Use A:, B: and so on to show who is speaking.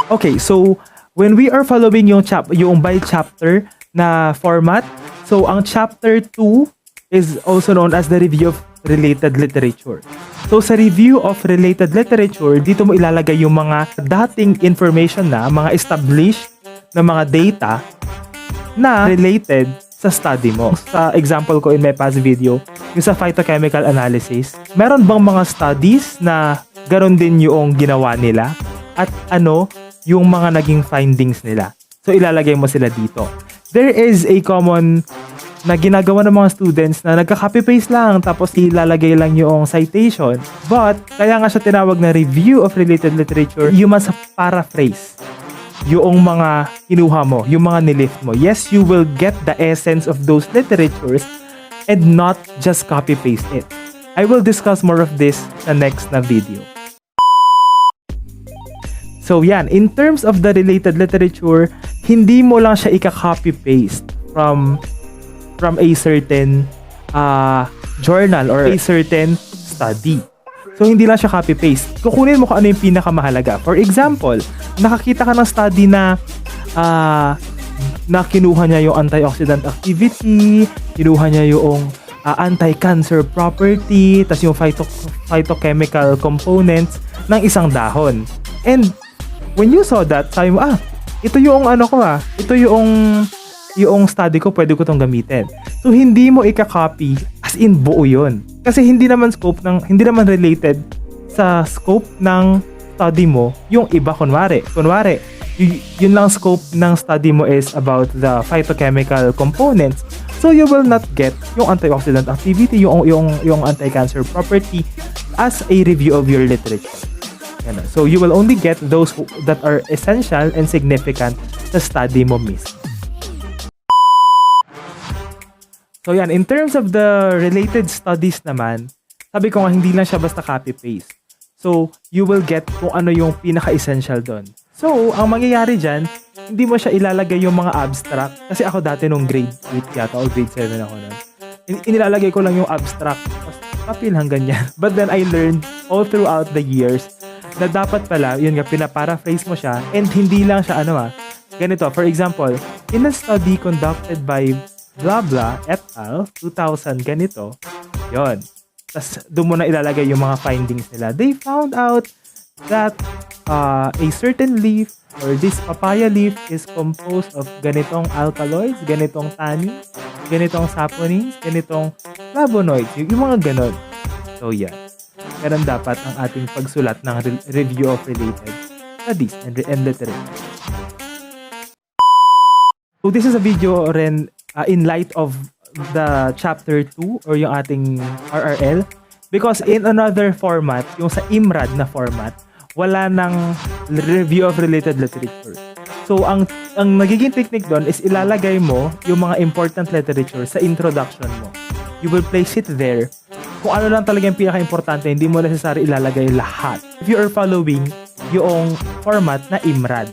A: Okay, so when we are following yung by chapter na format, so ang chapter 2 is also known as the review of related literature. So sa review of related literature, dito mo ilalagay yung mga dating information na, mga established na mga data na related sa study mo. Sa example ko in my past video, yung sa phytochemical analysis, meron bang mga studies na ganoon din yung ginawa nila at ano yung mga naging findings nila. So ilalagay mo sila dito. There is a common na ginagawa ng mga students na nagka-copy-paste lang tapos ilalagay lang yung citation. But, kaya nga siya tinawag na review of related literature, you must paraphrase yung mga kinuha mo, yung mga nilift mo. Yes, you will get the essence of those literatures and not just copy-paste it. I will discuss more of this sa next na video. So yan, in terms of the related literature, hindi mo lang siya ika-copy-paste from a certain journal or a certain study. So hindi lang siya copy-paste. Kukunin mo kung ano yung pinakamahalaga. For example, nakakita ka ng study na kinuha niya yung antioxidant activity, kinuha niya yung anti-cancer property, tas yung phytochemical components ng isang dahon. And when you saw that, sabi mo, ito yung ito yung study ko, pwede ko tong gamitin. So, hindi mo ika-copy as in buo yun. Kasi hindi naman related sa scope ng study mo yung iba, kunwari, yun lang scope ng study mo is about the phytochemical components. So, you will not get yung antioxidant activity, yung anti-cancer property as a review of your literature. So, you will only get those that are essential and significant sa study mo mismo. So, yan. In terms of the related studies naman, sabi ko nga, hindi lang siya basta copy-paste. So, you will get kung ano yung pinaka-essential doon. So, ang mangyayari dyan, hindi mo siya ilalagay yung mga abstract. Kasi ako dati nung grade 8 yata o grade 7 ako nun. Inilalagay ko lang yung abstract. Papil hanggang yan. But then I learned all throughout the years na dapat pala, yun nga, pinaparaphrase mo siya and hindi lang siya ganito. For example, in a study conducted by blah blah et al. 2000 ganito, yun. Tapos doon mo na ilalagay yung mga findings nila. They found out that a certain leaf or this papaya leaf is composed of ganitong alkaloids, ganitong tannins, ganitong saponins, ganitong flavonoids, yung mga ganon. So yeah. Ganun dapat ang ating pagsulat ng review of related studies and literature. So this is a video rin in light of the chapter 2 or yung ating RRL because in another format, yung sa IMRAD na format, wala nang review of related literature. So ang nagiging technique doon is ilalagay mo yung mga important literature sa introduction mo. You will place it there. Kung ano lang talaga yung pinaka-importante, hindi mo necessary ilalagay lahat. If you are following yung format na IMRAD.